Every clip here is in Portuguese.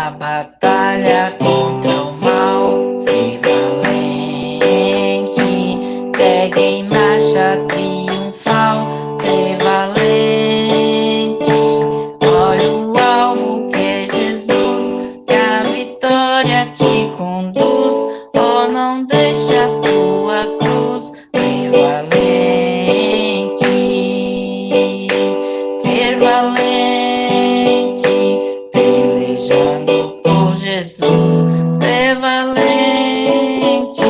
na batalha contra o mal. Ser valente, segue em marcha triunfal. Ser valente, olha o alvo que é Jesus, que a vitória te conduz. Oh, não deixa a tua cruz. Ser valente, ser valente, pelejando por Jesus. Ser valente,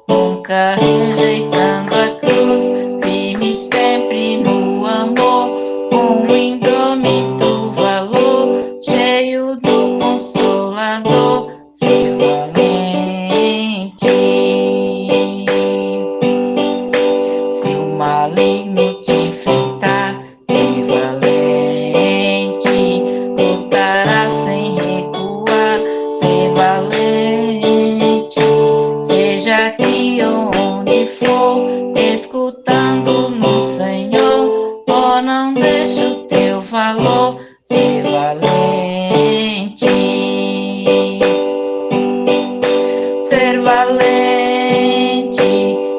nunca rejeitando a cruz, firme sempre no amor, com indômito valor, cheio do Consolador. Ser valente, se o maligno te enfrentar, ser valente, lutará sem recuar. Ser valente, seja aqui ou onde for, escutando no Senhor. Oh, não deixe o teu valor. Ser valente, ser valente,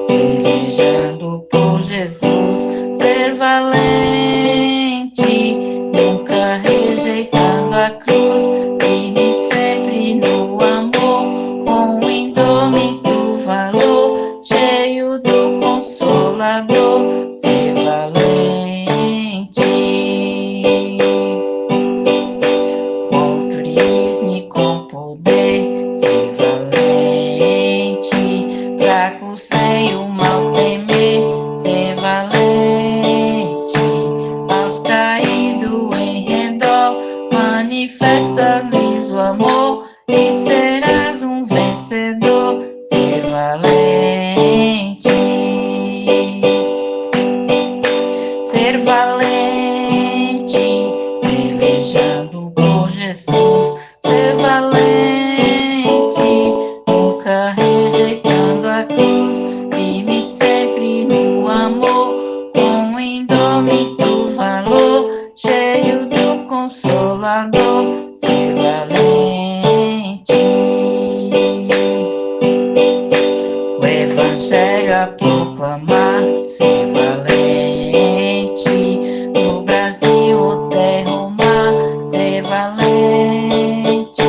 pelejando por Jesus. Ser valente, nunca rejeitando a cruz, firme sempre no amor, com indômito valor, cheio do Consolador. Ser valente, com turismo e com poder. Ser valente, fraco sem o mal temer. Ser valente, aos caídos em redor, manifesta-lhes o amor e serás um vencedor. Ser valente, ser valente, pelejando por Jesus. Ser valente, nunca rejeitando a cruz, firme sempre no amor, com indômito valor, cheio do Consolador. Ser valente, o Evangelho a proclamar. Ser valente, no Brasil, terra ou mar. Ser valente,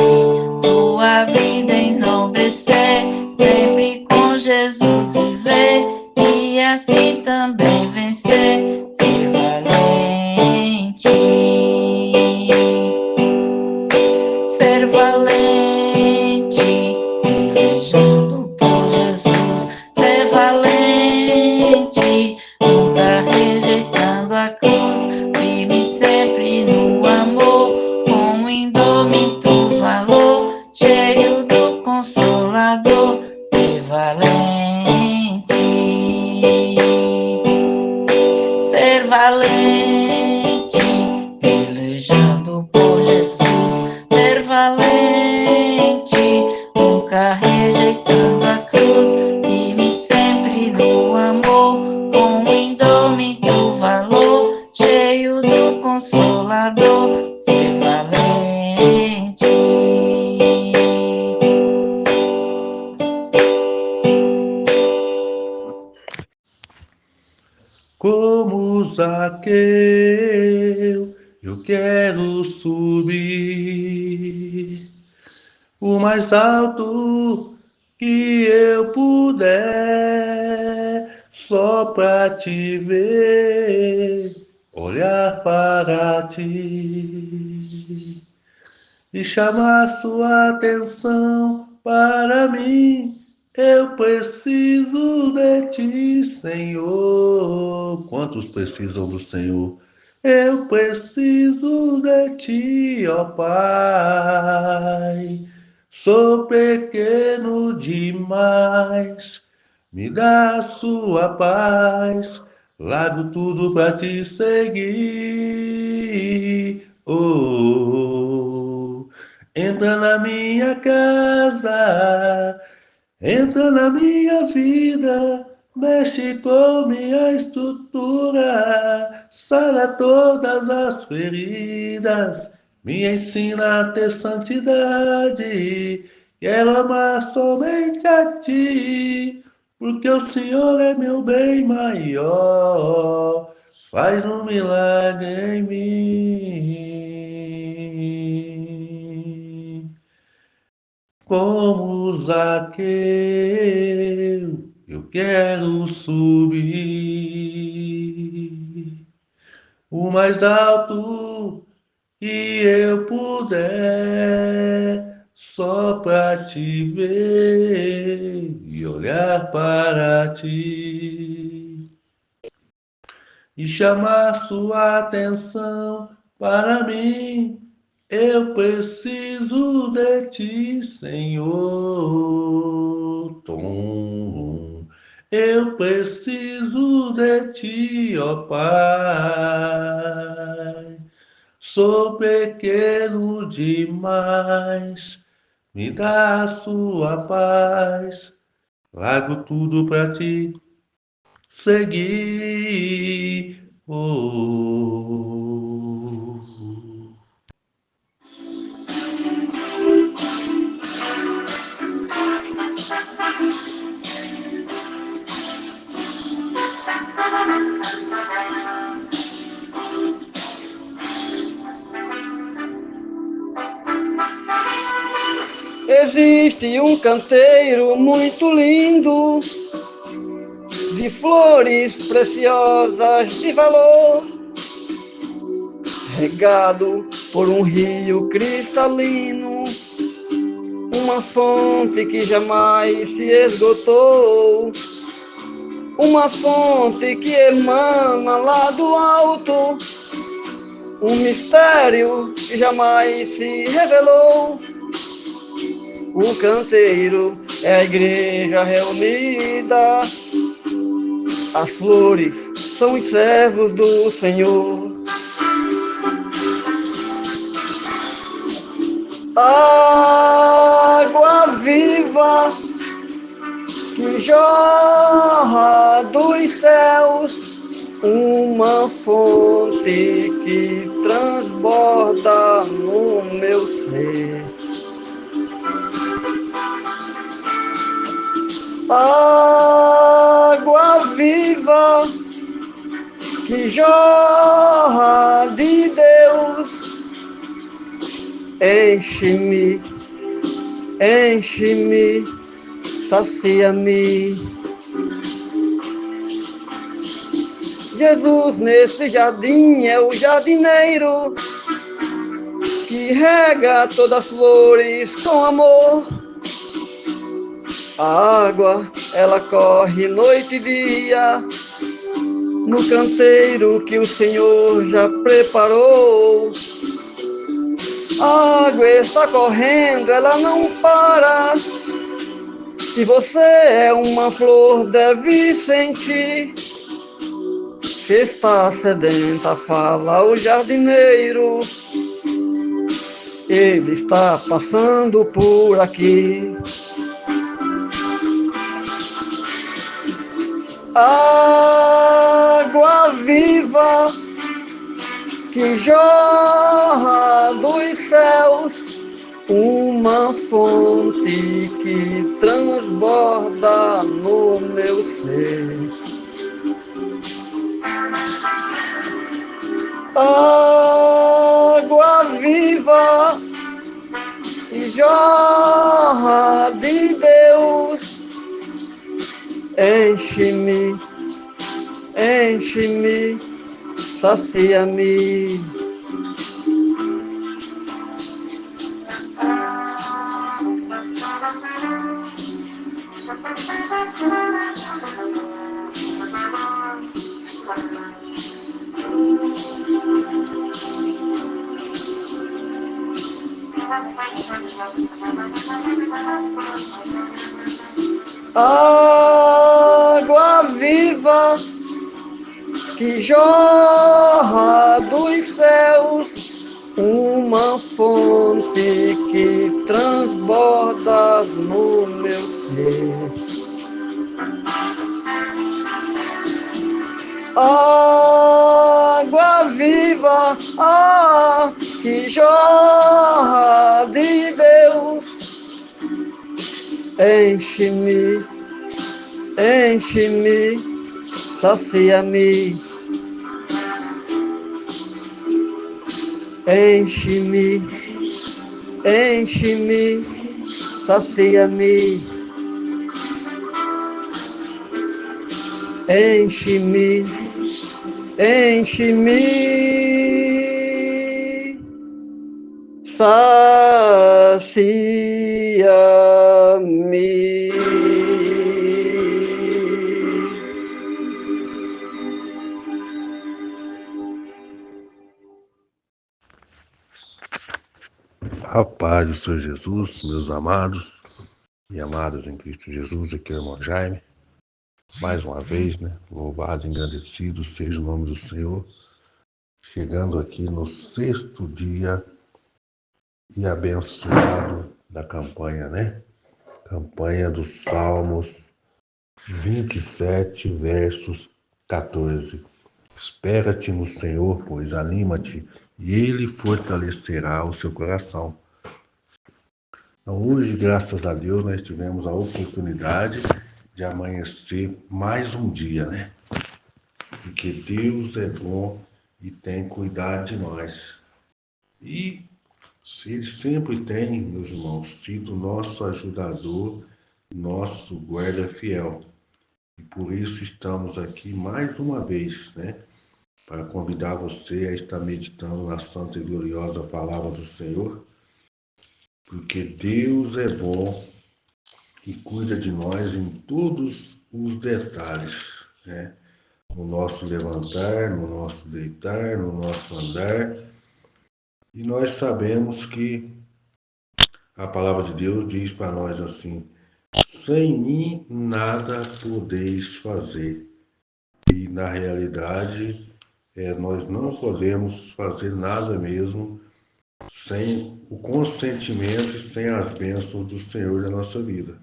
tua vida enobrecer, sempre com Jesus viver e assim também vencer. Ser valente, ser valente, pelejando por Jesus. Ser valente, nunca rejeitando a cruz, firme sempre no amor, com indômito valor, cheio do Consolador. Ser valente, ser valente, pelejando por Jesus. Ser valente, nunca rejeitando a cruz, firme sempre no amor, com indômito valor, cheio do Consolador. Ser valente, Como Zaqueu, eu quero subir o mais alto que eu puder, só pra te ver, olhar para ti e chamar sua atenção para mim. Eu preciso de ti, Senhor. Quantos precisam do Senhor? Eu preciso de ti, ó Pai. Sou pequeno demais, me dá sua paz. Largo tudo pra te seguir. Oh, entra na minha casa, entra na minha vida, mexe com minha estrutura, sara todas as feridas, Me ensina a ter santidade, quero amar somente a ti, porque o Senhor é meu bem maior, faz um milagre em mim. Como Zaqueu, eu quero subir o mais alto que eu puder, só para te ver e olhar para ti e chamar sua atenção para mim. Eu preciso de ti, Senhor. Tom. Eu preciso de ti, ó Pai. Sou pequeno demais, me dá a sua paz. Largo tudo pra ti seguir. Oh. Existe um canteiro muito lindo, de flores preciosas de valor, regado por um rio cristalino, uma fonte que jamais se esgotou, uma fonte que emana lá do alto, um mistério que jamais se revelou. O canteiro é a igreja reunida, as flores são os servos do Senhor. Água viva que jorra dos céus, uma fonte que transborda no meu ser. Água viva que jorra de Deus, enche-me, enche-me, sacia-me. Jesus nesse jardim é o jardineiro que rega todas as flores com amor. A água, ela corre noite e dia no canteiro que o Senhor já preparou. A água está correndo, ela não para. Se você é uma flor, deve sentir. Se está sedenta, fala o jardineiro. Ele está passando por aqui. Água viva que jorra dos céus, uma fonte que transborda no meu ser. Água viva que jorra de Deus, enche-me, enche-me, sacia-me. Água viva que jorra dos céus, uma fonte que transborda no meu ser. Água viva que jorra de Deus. Enche-me, enche-me, sacia-me. Enche-me, enche-me, sacia-me. Enche-me, enche-me, sacia-me. A paz do Senhor Jesus, meus amados e amadas em Cristo Jesus, aqui é o irmão Jaime. Mais uma vez, louvado e engrandecido seja o nome do Senhor, chegando aqui no 6º dia e abençoado da campanha, Campanha dos Salmos 27, versos 14. Espera-te no Senhor, pois anima-te, e Ele fortalecerá o seu coração. Então, hoje, graças a Deus, nós tivemos a oportunidade de amanhecer mais um dia, Porque Deus é bom e tem cuidado de nós. E Ele sempre tem, meus irmãos, sido nosso ajudador, nosso guarda fiel. E por isso estamos aqui mais uma vez, para convidar você a estar meditando na santa e gloriosa palavra do Senhor, porque Deus é bom e cuida de nós em todos os detalhes, No nosso levantar, no nosso deitar, no nosso andar. E nós sabemos que a palavra de Deus diz para nós assim: sem mim nada podeis fazer. E na realidade, nós não podemos fazer nada mesmo sem o consentimento e sem as bênçãos do Senhor na nossa vida.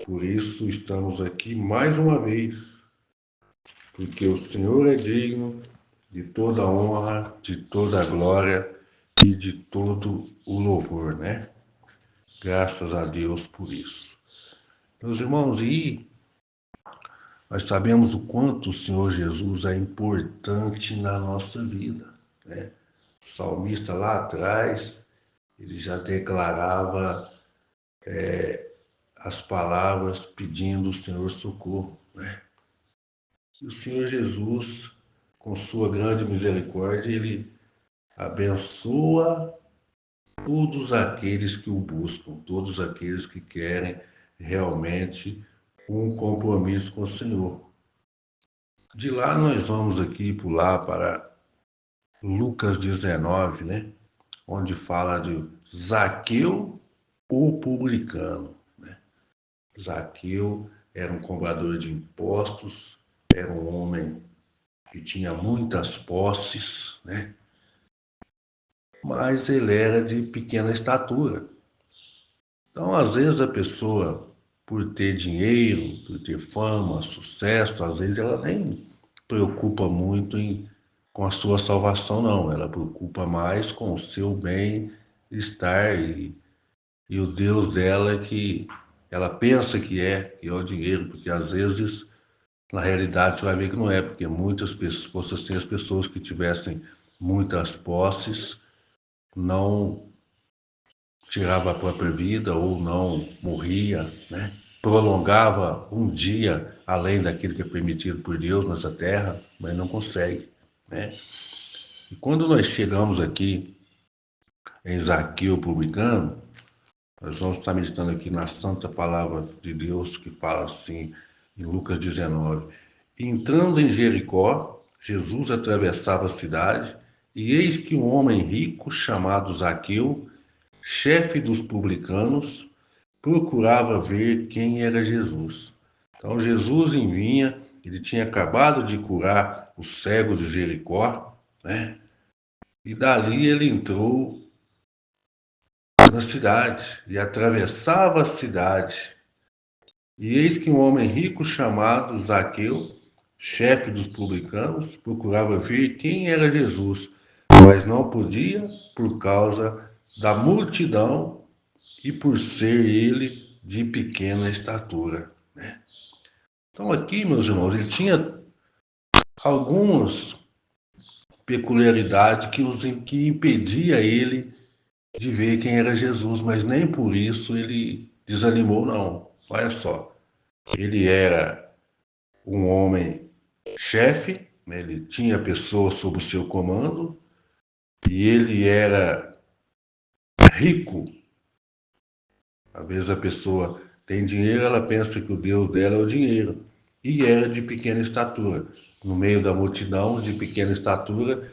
Por isso estamos aqui mais uma vez, porque o Senhor é digno de toda a honra, de toda a glória e de todo o louvor, Graças a Deus por isso. Meus irmãos, e nós sabemos o quanto o Senhor Jesus é importante na nossa vida, O salmista lá atrás, ele já declarava as palavras pedindo ao Senhor socorro, E o Senhor Jesus, com sua grande misericórdia, ele abençoa todos aqueles que o buscam, todos aqueles que querem realmente um compromisso com o Senhor. De lá nós vamos aqui pular para Lucas 19, onde fala de Zaqueu, o publicano. Zaqueu era um cobrador de impostos, era um homem que tinha muitas posses, Mas ele era de pequena estatura. Então, às vezes a pessoa, por ter dinheiro, por ter fama, sucesso, às vezes ela nem preocupa muito com a sua salvação, não. Ela preocupa mais com o seu bem-estar e o Deus dela que ela pensa que é o dinheiro, porque às vezes, na realidade, você vai ver que não é, porque muitas pessoas, assim, as pessoas que tivessem muitas posses, não tirava a própria vida ou não morria, Prolongava um dia além daquilo que é permitido por Deus nessa terra, mas não consegue, E quando nós chegamos aqui em Zaqueu publicano, nós vamos estar meditando aqui na santa palavra de Deus que fala assim em Lucas 19. Entrando em Jericó, Jesus atravessava a cidade e eis que um homem rico chamado Zaqueu, chefe dos publicanos, procurava ver quem era Jesus. Então Jesus vinha, ele tinha acabado de curar o cego de Jericó, E dali ele entrou na cidade e atravessava a cidade. E eis que um homem rico chamado Zaqueu, chefe dos publicanos, procurava ver quem era Jesus, mas não podia por causa da multidão e por ser ele de pequena estatura, né? Então aqui, meus irmãos, ele tinha algumas peculiaridades que impedia ele de ver quem era Jesus, mas nem por isso ele desanimou, não. Olha só, ele era um homem chefe, né? Ele tinha pessoas sob o seu comando e ele era rico. Às vezes a pessoa tem dinheiro, ela pensa que o Deus dela é o dinheiro. E era de pequena estatura. No meio da multidão de pequena estatura,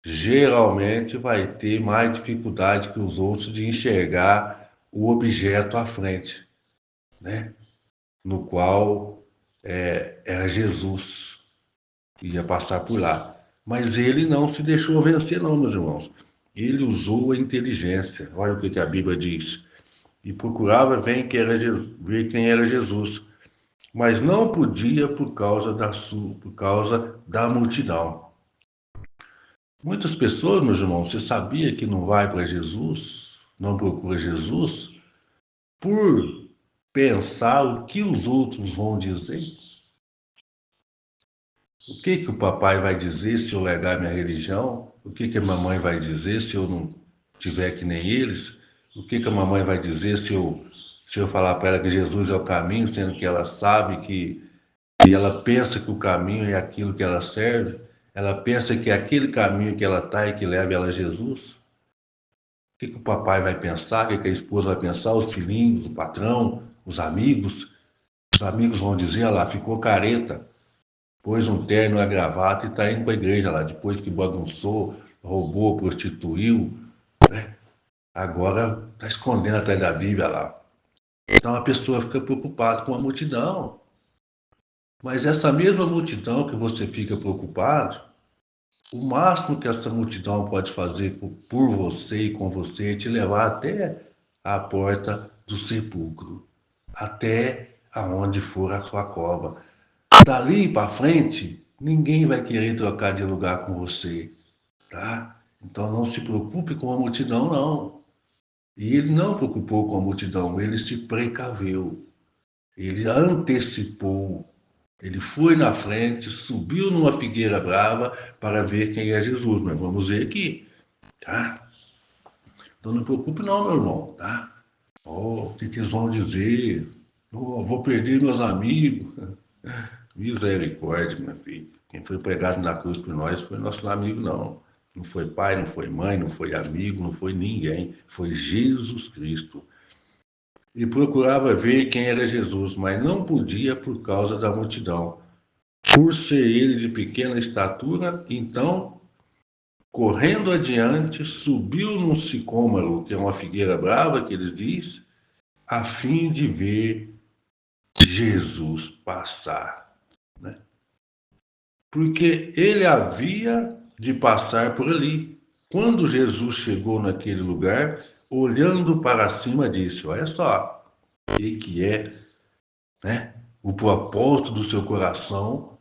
geralmente vai ter mais dificuldade que os outros de enxergar o objeto à frente, né? No qual era Jesus, ia passar por lá. Mas ele não se deixou vencer, não, meus irmãos. Ele usou a inteligência. Olha o que a Bíblia diz. E procurava ver quem era Jesus, mas não podia por causa da multidão. Muitas pessoas, meus irmãos, você sabia que não vai para Jesus, não procura Jesus, por pensar o que os outros vão dizer? O que o papai vai dizer se eu legar minha religião? O que a mamãe vai dizer se eu não tiver que nem eles? O que a mamãe vai dizer se eu falar para ela que Jesus é o caminho, sendo que ela sabe que ela pensa que o caminho é aquilo que ela serve? Ela pensa que é aquele caminho que ela está e que leva ela a Jesus? O que o papai vai pensar? O que a esposa vai pensar? Os filhinhos, o patrão, os amigos? Os amigos vão dizer, olha lá, ficou careta, pôs um terno e uma gravata e está indo para a igreja lá, depois que bagunçou, roubou, prostituiu, né? Agora está escondendo atrás da Bíblia lá. Então a pessoa fica preocupada com a multidão. Mas essa mesma multidão que você fica preocupado, o máximo que essa multidão pode fazer por você e com você é te levar até a porta do sepulcro, até aonde for a sua cova. Dali para frente, ninguém vai querer trocar de lugar com você, tá? Então não se preocupe com a multidão, não. E ele não preocupou com a multidão, ele se precaveu, ele antecipou, ele foi na frente, subiu numa figueira brava para ver quem é Jesus. Mas vamos ver aqui, tá? Então não preocupe não, meu irmão, tá? Oh, o que eles vão dizer? Oh, vou perder meus amigos. Misericórdia, meu filho. Quem foi pregado na cruz por nós foi nosso amigo, não. Não foi pai, não foi mãe, não foi amigo, não foi ninguém. Foi Jesus Cristo. E procurava ver quem era Jesus, mas não podia por causa da multidão. Por ser ele de pequena estatura, então, correndo adiante, subiu num sicômoro, que é uma figueira brava, que eles dizem, a fim de ver Jesus passar, né? Porque ele havia de passar por ali. Quando Jesus chegou naquele lugar, olhando para cima, disse: olha só, o que é, né, o propósito do seu coração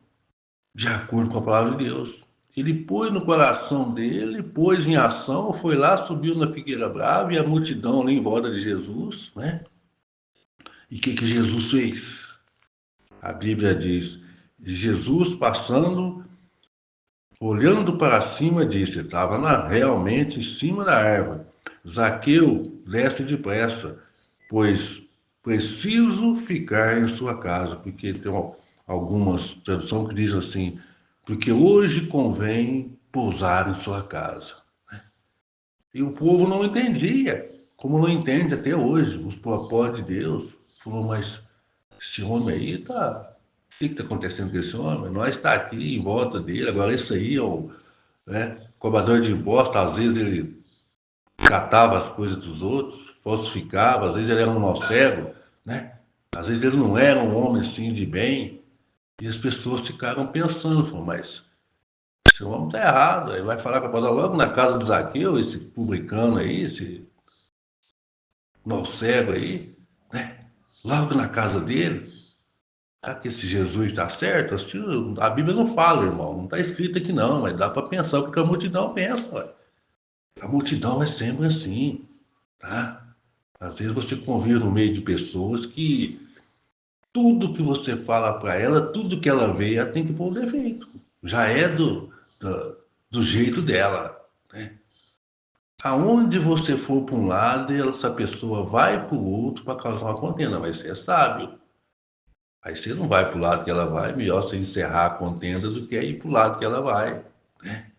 de acordo com a palavra de Deus. Ele pôs no coração dele, pôs em ação, foi lá, subiu na figueira brava e a multidão ali em volta de Jesus, né? E o que Jesus fez? A Bíblia diz: Jesus passando, olhando para cima, disse, estava realmente em cima da árvore: Zaqueu, desce depressa, pois preciso ficar em sua casa. Porque tem algumas traduções que dizem assim: porque hoje convém pousar em sua casa. E o povo não entendia, como não entende até hoje, os propósitos de Deus. Falou, mas esse homem aí está. O que está acontecendo com esse homem? Nós está aqui em volta dele, agora esse aí é o, né, cobrador de impostos, às vezes ele catava as coisas dos outros, falsificava, às vezes ele era um mau cego, né? Às vezes ele não era um homem assim de bem, e as pessoas ficaram pensando, falaram, mas esse homem está errado, ele vai falar com a palavra logo na casa de Zaqueu, esse publicano aí, esse mau cego aí, né? Logo na casa dele. Será que esse Jesus está certo? Assim, a Bíblia não fala, irmão, não está escrito aqui não, mas dá para pensar o que a multidão pensa. Ué. A multidão é sempre assim, tá? Às vezes você convive no meio de pessoas que tudo que você fala para ela, tudo que ela vê, ela tem que pôr um defeito. Já é do jeito dela, né? Aonde você for para um lado, essa pessoa vai para o outro para causar uma contenda, mas você é sábio. Aí você não vai para o lado que ela vai, melhor você encerrar a contenda do que ir para o lado que ela vai, né?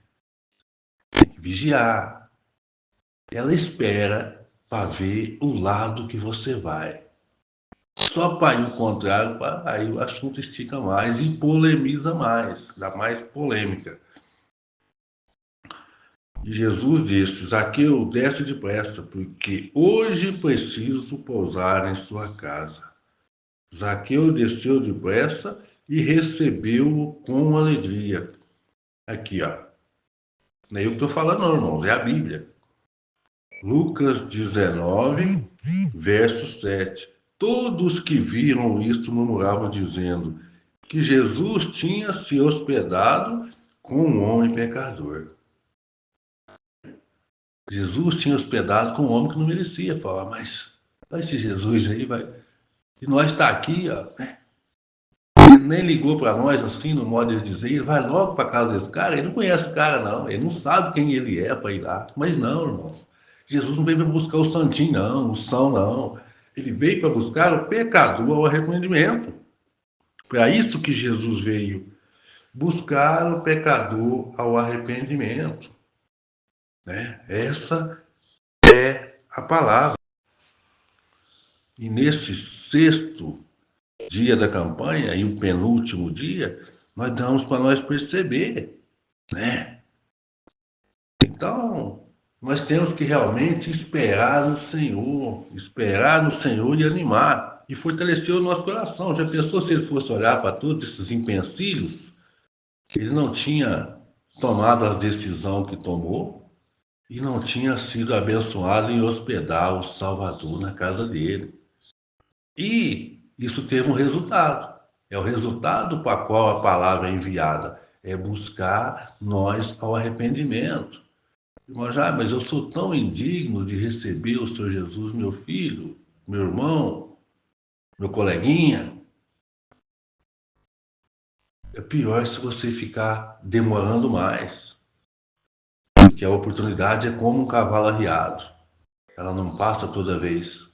Tem que vigiar. Ela espera para ver o lado que você vai. Só para ir o contrário, aí o assunto estica mais e polemiza mais, dá mais polêmica. E Jesus disse: Zaqueu, desce depressa, porque hoje preciso pousar em sua casa. Zaqueu desceu depressa e recebeu-o com alegria. Aqui, ó. Não é eu que estou falando, não, irmãos, é a Bíblia. Lucas 19, verso 7. Todos que viram isto murmuravam, dizendo que Jesus tinha se hospedado com um homem pecador. Jesus tinha hospedado com um homem que não merecia. Falar, mas esse Jesus aí vai. E nós está aqui, ó, né? Ele nem ligou para nós assim, no modo de dizer, ele vai logo para casa desse cara. Ele não conhece o cara, não. Ele não sabe quem ele é para ir lá. Mas não, irmãos. Jesus não veio para buscar o santinho, não, o são, não. Ele veio para buscar o pecador ao arrependimento. Para isso que Jesus veio. Buscar o pecador ao arrependimento. Né? Essa é a palavra. E nesse sexto dia da campanha, e o penúltimo dia, nós damos para nós perceber, né? Então, nós temos que realmente esperar no Senhor e animar, e fortalecer o nosso coração. Já pensou se ele fosse olhar para todos esses empecilhos? Ele não tinha tomado a decisão que tomou e não tinha sido abençoado em hospedar o Salvador na casa dele. E isso teve um resultado. É o resultado para o qual a palavra é enviada. É buscar nós ao arrependimento. Mas eu sou tão indigno de receber o Senhor Jesus, meu filho, meu irmão, meu coleguinha. É pior se você ficar demorando mais. Porque a oportunidade é como um cavalo arriado. Ela não passa toda vez.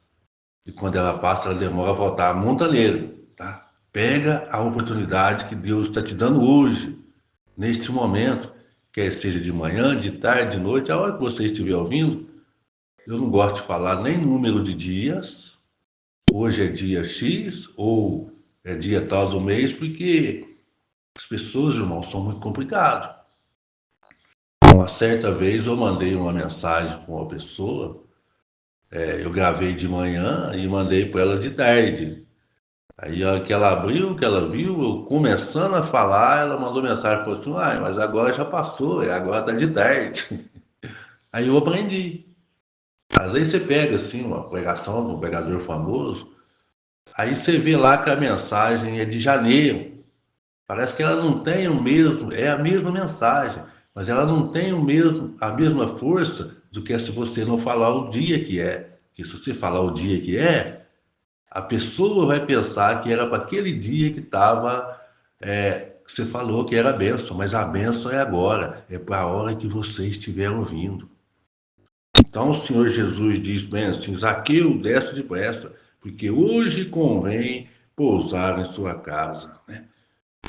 E quando ela passa, ela demora a voltar. Monta nele, tá? Pega a oportunidade que Deus está te dando hoje, neste momento, quer seja de manhã, de tarde, de noite, a hora que você estiver ouvindo. Eu não gosto de falar nem número de dias, hoje é dia X ou é dia tal do mês, porque as pessoas, irmão, são muito complicadas. Uma certa vez eu mandei uma mensagem para uma pessoa, eu gravei de manhã e mandei para ela de tarde. Aí a hora que ela abriu, que ela viu, eu começando a falar, ela mandou mensagem, falou assim, mas agora já passou, agora está de tarde. Aí eu aprendi. Às vezes você pega assim uma pregação de um pregador famoso, aí você vê lá que a mensagem é de janeiro. Parece que ela não tem o mesmo, é a mesma mensagem, mas ela não tem a mesma força do que se você não falar o dia que é. Porque se você falar o dia que é, a pessoa vai pensar que era para aquele dia que estava, que você falou que era a bênção, mas a bênção é agora, é para a hora que você estiver ouvindo. Então o Senhor Jesus diz bem assim, Zaqueu, desce depressa, porque hoje convém pousar em sua casa, né?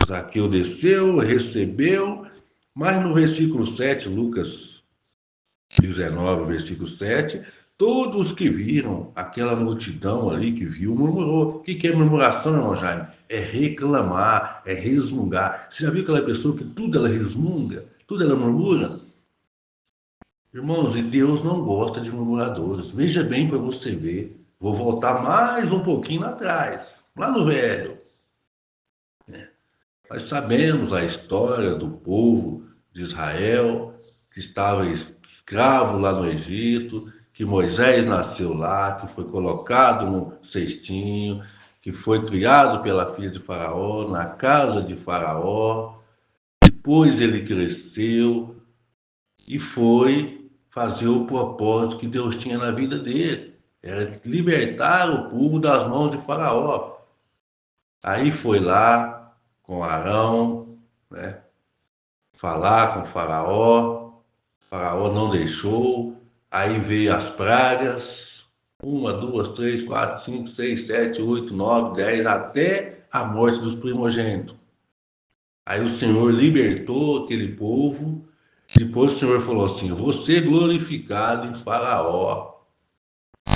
Zaqueu desceu, recebeu, mas no versículo 7, Lucas 19, versículo 7, todos que viram aquela multidão ali que viu, murmurou. O que é murmuração, irmão Jaime? É reclamar, é resmungar. Você já viu aquela pessoa que tudo ela resmunga, tudo ela murmura? Irmãos, e Deus não gosta de murmuradores. Veja bem para você ver. Vou voltar mais um pouquinho atrás, lá no velho. Nós sabemos a história do povo de Israel, que estava escravo lá no Egito, que Moisés nasceu lá, que foi colocado no cestinho, que foi criado pela filha de Faraó, na casa de Faraó. Depois ele cresceu e foi fazer o propósito que Deus tinha na vida dele. Era libertar o povo das mãos de Faraó. Aí foi lá com Arão, né, falar com o Faraó não deixou, aí veio as pragas, 1, 2, 3, 4, 5, 6, 7, 8, 9, 10, até a morte dos primogênitos. Aí o Senhor libertou aquele povo, depois o Senhor falou assim, vou ser glorificado em Faraó.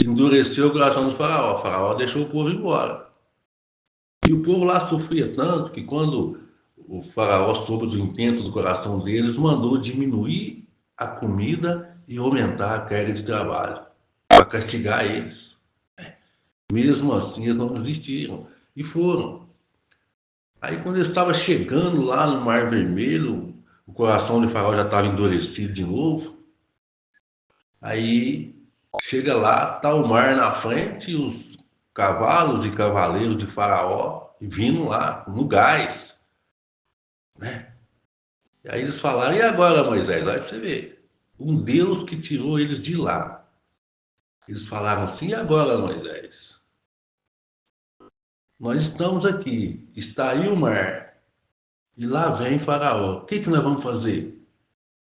Endureceu o coração do Faraó, Faraó deixou o povo embora. E o povo lá sofria tanto que quando o Faraó soube do intento do coração deles, mandou diminuir a comida e aumentar a carga de trabalho para castigar eles. Mesmo assim, eles não desistiram e foram. Aí, quando eles estavam chegando lá no Mar Vermelho, o coração de Faraó já estava endurecido de novo. Aí, chega lá, está o mar na frente e os cavalos e cavaleiros de Faraó vindo lá no gás, né? E aí eles falaram, e agora, Moisés? Olha pra você ver. Um Deus que tirou eles de lá. Eles falaram assim, e agora, Moisés? Nós estamos aqui, está aí o mar, e lá vem Faraó. O que nós vamos fazer?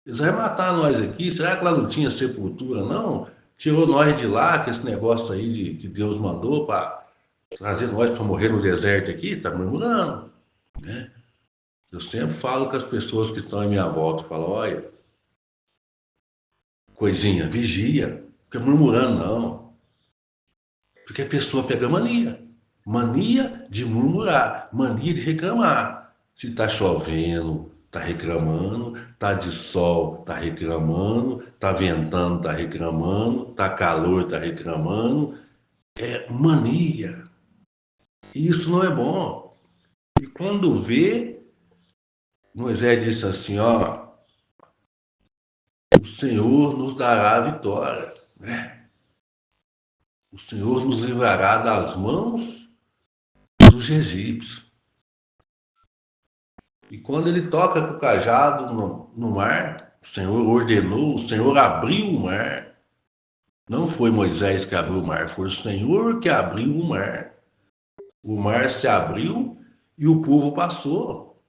Eles vão matar nós aqui? Será que lá não tinha sepultura, não? Tirou nós de lá, com esse negócio aí que Deus mandou para trazer nós para morrer no deserto aqui? Está murmurando, né? Eu sempre falo com as pessoas que estão em minha volta, falo, olha, coisinha, vigia, fica murmurando não, porque a pessoa pega mania, mania de murmurar, mania de reclamar. Se está chovendo, está reclamando, está de sol, está reclamando, está ventando, está reclamando, está calor, está reclamando. É mania. E isso não é bom. E quando vê, Moisés disse assim, ó, o Senhor nos dará a vitória, né? O Senhor nos livrará das mãos dos egípcios. E quando ele toca com o cajado no mar, o Senhor ordenou, o Senhor abriu o mar. Não foi Moisés que abriu o mar, foi o Senhor que abriu o mar. O mar se abriu e o povo passou.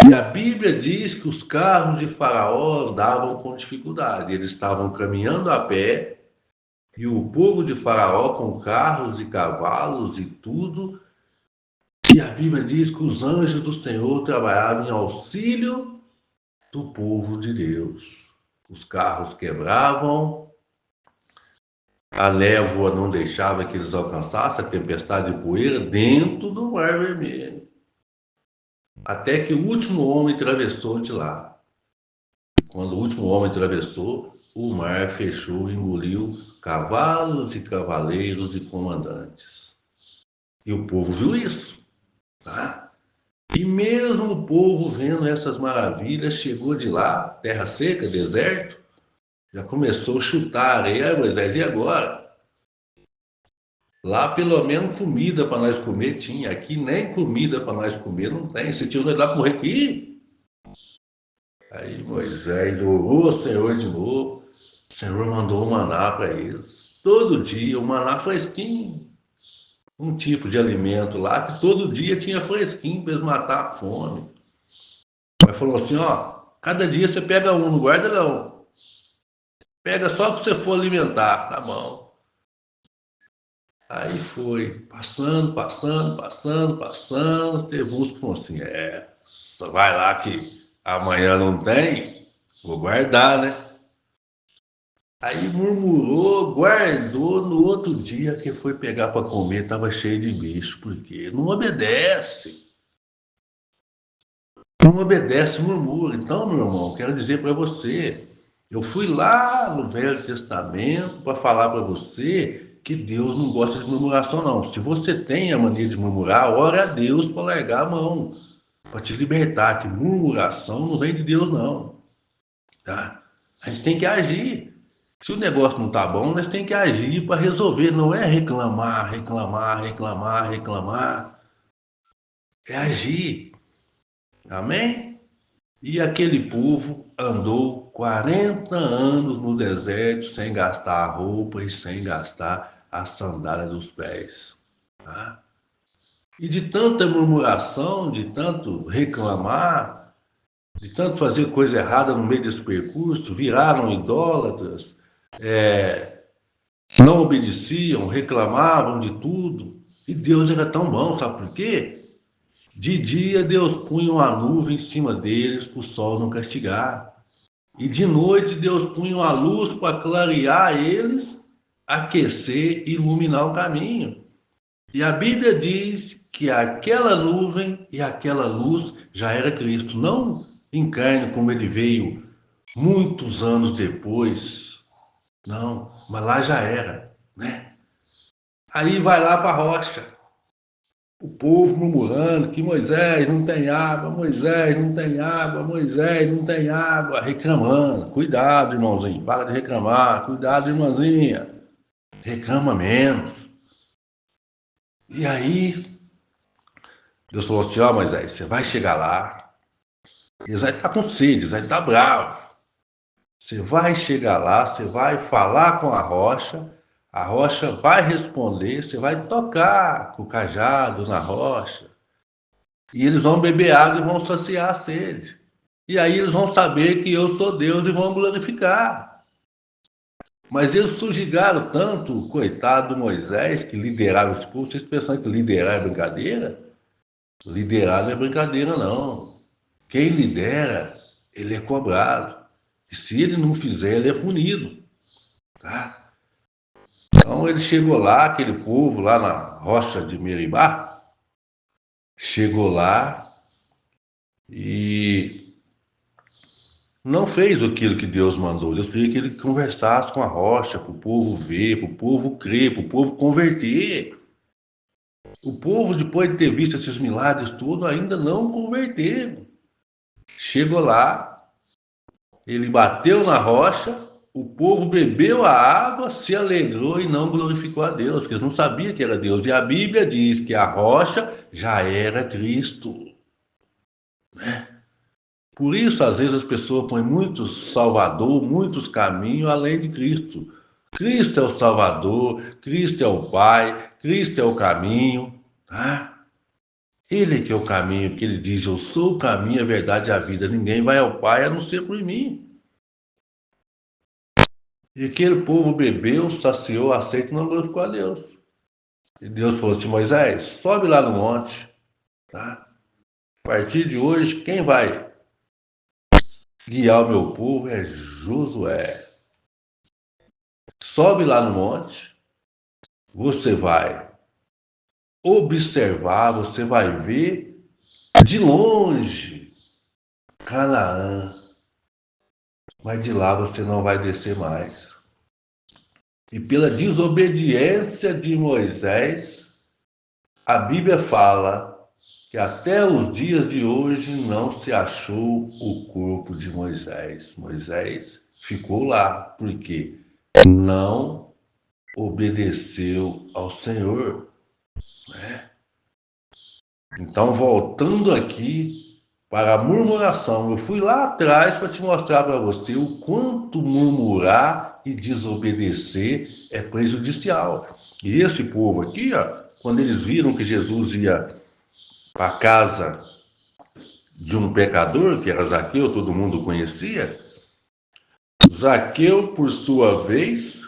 E a Bíblia diz que os carros de Faraó andavam com dificuldade. Eles estavam caminhando a pé e o povo de Faraó com carros e cavalos e tudo. E a Bíblia diz que os anjos do Senhor trabalhavam em auxílio do povo de Deus. Os carros quebravam, a névoa não deixava que eles alcançassem a tempestade de poeira dentro do Mar Vermelho. Até que o último homem atravessou de lá. Quando o último homem atravessou, o mar fechou e engoliu cavalos e cavaleiros e comandantes. E o povo viu isso, tá? E mesmo o povo vendo essas maravilhas, chegou de lá, terra seca, deserto, já começou a chutar areia, Moisés, e agora? Lá pelo menos comida para nós comer tinha, aqui nem comida para nós comer não tem, se tinha nós lá para morrer aqui. Aí Moisés orou ao Senhor de novo, o Senhor mandou o maná para eles, todo dia, o maná fresquinho, um tipo de alimento lá que todo dia tinha fresquinho para eles matar a fome. Mas falou assim, ó, cada dia você pega um, não guarda não. Pega só o que você for alimentar, tá bom. Aí foi, passando, teve uns que falaram assim, só vai lá que amanhã não tem, vou guardar, né? Aí murmurou, guardou, no outro dia que foi pegar para comer, estava cheio de bicho, porque não obedece. Não obedece, murmura. Então, meu irmão, quero dizer para você, eu fui lá no Velho Testamento para falar para você que Deus não gosta de murmuração, não. Se você tem a mania de murmurar, ore a Deus para largar a mão, para te libertar, que murmuração não vem de Deus, não. Tá? A gente tem que agir. Se o negócio não tá bom, nós tem que agir para resolver, não é reclamar, reclamar, reclamar, reclamar. É agir. Amém? E aquele povo andou 40 anos no deserto sem gastar a roupa e sem gastar a sandália dos pés. Tá? E de tanta murmuração, de tanto reclamar, de tanto fazer coisa errada no meio desse percurso, viraram idólatras, não obedeciam, reclamavam de tudo. E Deus era tão bom, sabe por quê? De dia Deus punha uma nuvem em cima deles para o sol não castigar. E de noite Deus punha uma luz para clarear eles, aquecer e iluminar o caminho. E a Bíblia diz que aquela nuvem e aquela luz já era Cristo, não em carne como ele veio muitos anos depois, não, mas lá já era, né? Aí vai lá para a rocha, o povo murmurando que Moisés não tem água, Moisés não tem água, Moisés não tem água, reclamando. Cuidado, irmãozinho, para de reclamar, cuidado, irmãzinha, reclama menos. E aí, Deus falou assim: ó, Moisés, você vai chegar lá, eles vão estar com sede, eles vão estar bravos. Você vai chegar lá, você vai falar com a rocha vai responder, você vai tocar com o cajado na rocha. E eles vão beber água e vão saciar a sede. E aí eles vão saber que eu sou Deus e vão glorificar. Mas eles sujigaram tanto o coitado Moisés, que liderava esse povo. Vocês pensam que liderar é brincadeira? Liderar não é brincadeira, não. Quem lidera, ele é cobrado. E se ele não fizer, ele é punido. Tá? Então ele chegou lá, aquele povo lá na rocha de Meribá, chegou lá e não fez aquilo que Deus mandou. Deus queria que ele conversasse com a rocha, para o povo ver, para o povo crer, para o povo converter. O povo, depois de ter visto esses milagres todos, ainda não converteram. Chegou lá, ele bateu na rocha, o povo bebeu a água, se alegrou e não glorificou a Deus, porque eles não sabiam que era Deus. E a Bíblia diz que a rocha já era Cristo. Né? Por isso, às vezes, as pessoas põem muitos Salvador, muitos caminhos além de Cristo. Cristo é o Salvador, Cristo é o Pai, Cristo é o caminho. Tá? Ele que é o caminho, porque ele diz: eu sou o caminho, a verdade e a vida. Ninguém vai ao Pai a não ser por mim. E aquele povo bebeu, saciou, aceita e não glorificou a Deus. E Deus falou assim: Moisés, sobe lá no monte. Tá? A partir de hoje, quem vai guiar o meu povo é Josué. Sobe lá no monte, você vai observar, você vai ver de longe Canaã, mas de lá você não vai descer mais. E pela desobediência de Moisés, a Bíblia fala que até os dias de hoje não se achou o corpo de Moisés. Moisés ficou lá, porque não obedeceu ao Senhor. Né? Então, voltando aqui para a murmuração, eu fui lá atrás para te mostrar para você o quanto murmurar e desobedecer é prejudicial. E esse povo aqui, ó, quando eles viram que Jesus ia para a casa de um pecador, que era Zaqueu, todo mundo conhecia, Zaqueu, por sua vez,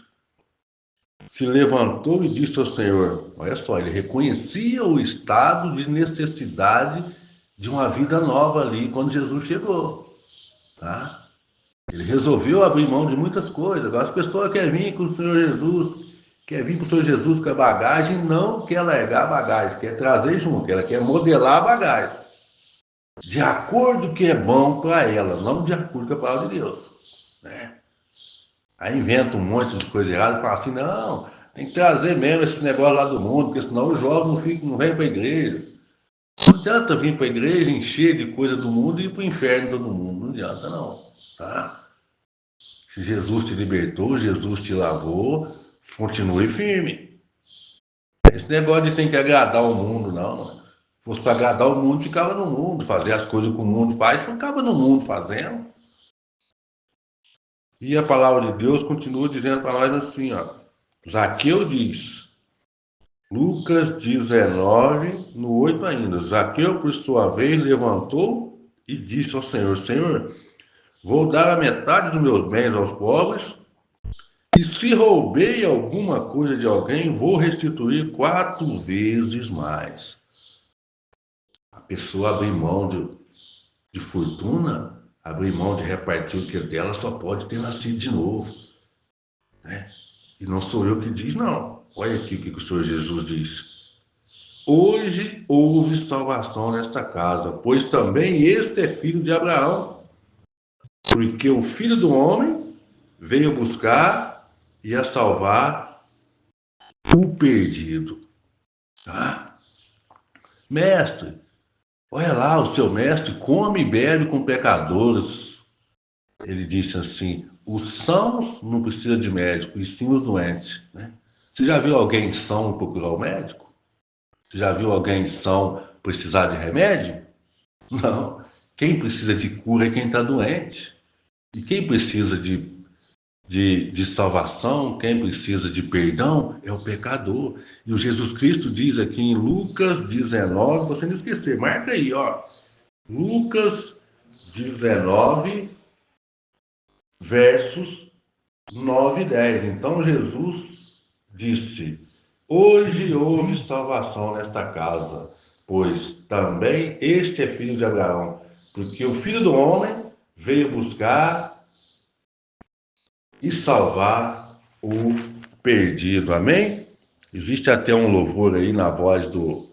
se levantou e disse ao Senhor, olha só, ele reconhecia o estado de necessidade de uma vida nova ali quando Jesus chegou, tá? Ele resolveu abrir mão de muitas coisas. Agora as pessoas querem vir com o Senhor Jesus, quer vir com o Senhor Jesus com a bagagem, não quer largar a bagagem, quer trazer junto, ela quer modelar a bagagem, de acordo com o que é bom para ela, não de acordo com a palavra de Deus, né? Aí inventa um monte de coisa errada e fala assim: não, tem que trazer mesmo esse negócio lá do mundo, porque senão o jovem não vem para a igreja. Não adianta vir para a igreja encher de coisa do mundo e ir para o inferno todo mundo. Não adianta, não. Tá? Se Jesus te libertou, Jesus te lavou, continue firme. Esse negócio de tem que agradar o mundo, não. fosse para agradar o mundo, ficava no mundo, fazer as coisas que o mundo faz, ficava no mundo fazendo. E a palavra de Deus continua dizendo para nós assim, ó. Zaqueu diz, Lucas 19, no 8 ainda. Zaqueu, por sua vez, levantou e disse ao Senhor, Senhor, vou dar a metade dos meus bens aos pobres, e se roubei alguma coisa de alguém, vou restituir 4 vezes mais. A pessoa abrir mão de fortuna, abrir mão de repartir o que é dela, só pode ter nascido de novo. Né? E não sou eu que diz, não. Olha aqui o que o Senhor Jesus diz. Hoje houve salvação nesta casa, pois também este é filho de Abraão, porque o Filho do Homem veio buscar e a salvar o perdido. Tá? Mestre, olha lá, o seu mestre come e bebe com pecadores. Ele disse assim, os sãos não precisam de médico, e sim os doentes. Né? Você já viu alguém são procurar o médico? Você já viu alguém são precisar de remédio? Não. Quem precisa de cura é quem está doente. E quem precisa de salvação, quem precisa de perdão é o pecador. E o Jesus Cristo diz aqui em Lucas 19, você não esquecer, marca aí, ó. Lucas 19, versos 9 e 10. Então Jesus disse, hoje houve salvação nesta casa, pois também este é filho de Abraão, porque o Filho do Homem veio buscar e salvar o perdido. Amém? Existe até um louvor aí na voz do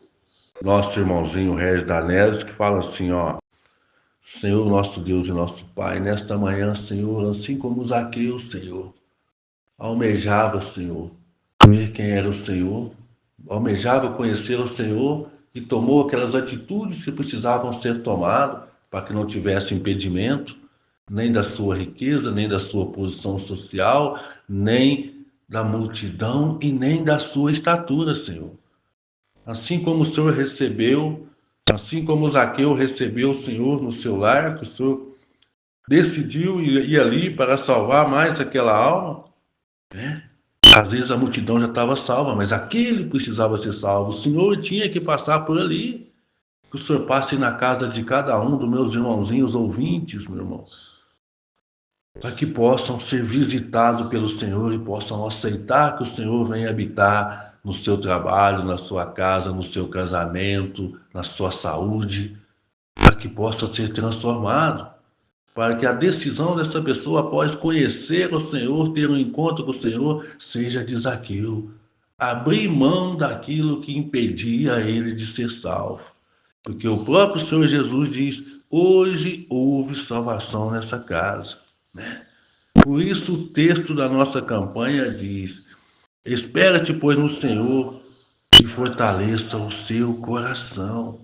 nosso irmãozinho Regis Danés que fala assim, ó. Senhor, nosso Deus e nosso Pai, nesta manhã, Senhor, assim como Zaqueu, Senhor, almejava, Senhor, ver quem era o Senhor, almejava conhecer o Senhor e tomou aquelas atitudes que precisavam ser tomadas para que não tivesse impedimento, nem da sua riqueza, nem da sua posição social, nem da multidão e nem da sua estatura, Senhor. Assim como o Senhor recebeu, assim como Zaqueu recebeu o Senhor no seu lar, que o Senhor decidiu ir ali para salvar mais aquela alma, né? Às vezes a multidão já estava salva, mas aquele precisava ser salvo. O Senhor tinha que passar por ali. Que o Senhor passe na casa de cada um dos meus irmãozinhos ouvintes, meu irmão, para que possam ser visitados pelo Senhor e possam aceitar que o Senhor venha habitar no seu trabalho, na sua casa, no seu casamento, na sua saúde, para que possa ser transformado, para que a decisão dessa pessoa após conhecer o Senhor, ter um encontro com o Senhor, seja de Zaqueu, abrir mão daquilo que impedia ele de ser salvo. Porque o próprio Senhor Jesus diz, hoje houve salvação nessa casa. Né? Por isso o texto da nossa campanha diz, espera-te, pois, no Senhor e fortaleça o seu coração.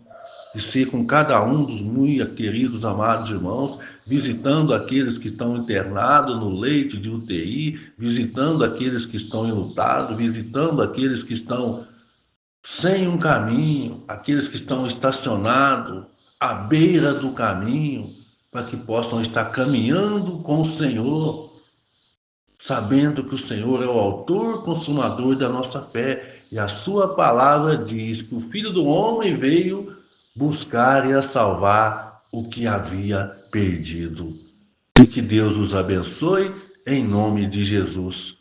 E ser com cada um dos muito queridos, amados irmãos, visitando aqueles que estão internados no leito de UTI, visitando aqueles que estão enlutados, visitando aqueles que estão sem um caminho, aqueles que estão estacionados à beira do caminho, para que possam estar caminhando com o Senhor, sabendo que o Senhor é o autor consumador da nossa fé, e a sua palavra diz que o Filho do Homem veio buscar e a salvar o que havia perdido. E que Deus os abençoe em nome de Jesus.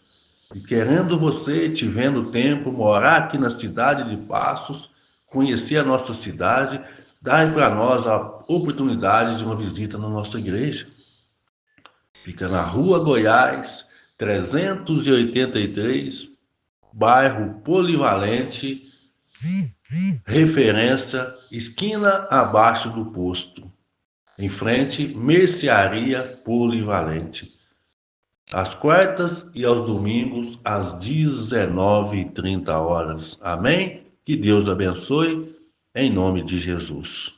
E querendo você, te vendo tempo, morar aqui na cidade de Passos, conhecer a nossa cidade, dai para nós a oportunidade de uma visita na nossa igreja. Fica na Rua Goiás, 383, bairro Polivalente, referência, esquina abaixo do posto. Em frente, Mercearia Polivalente. Às quartas e aos domingos, às 19h30. Amém? Que Deus abençoe, em nome de Jesus.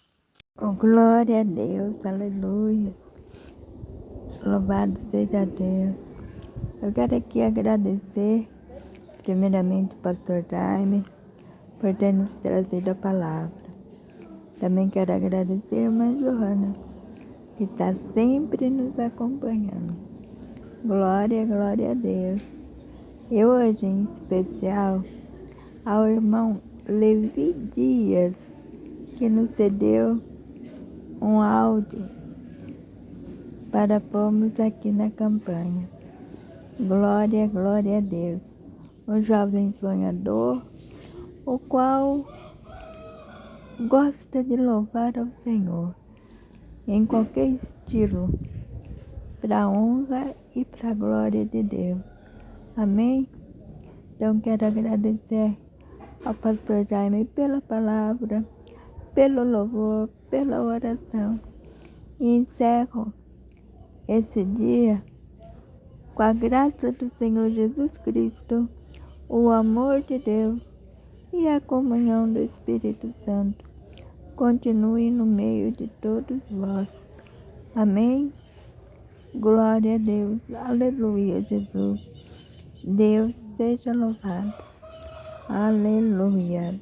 Oh, glória a Deus, aleluia. Louvado seja Deus. Eu quero aqui agradecer, primeiramente, o pastor Jaime, por ter nos trazido a palavra. Também quero agradecer a irmã Joana, que está sempre nos acompanhando. Glória, glória a Deus. E hoje, em especial, ao irmão Levi Dias, que nos cedeu um áudio para pormos aqui na campanha. Glória, glória a Deus. Um jovem sonhador, o qual gosta de louvar ao Senhor em qualquer estilo, para a honra e para a glória de Deus. Amém? Então quero agradecer ao pastor Jaime pela palavra, pelo louvor, pela oração. E encerro esse dia com a graça do Senhor Jesus Cristo, o amor de Deus e a comunhão do Espírito Santo continue no meio de todos vós. Amém? Glória a Deus. Aleluia, Jesus. Deus seja louvado. Aleluia.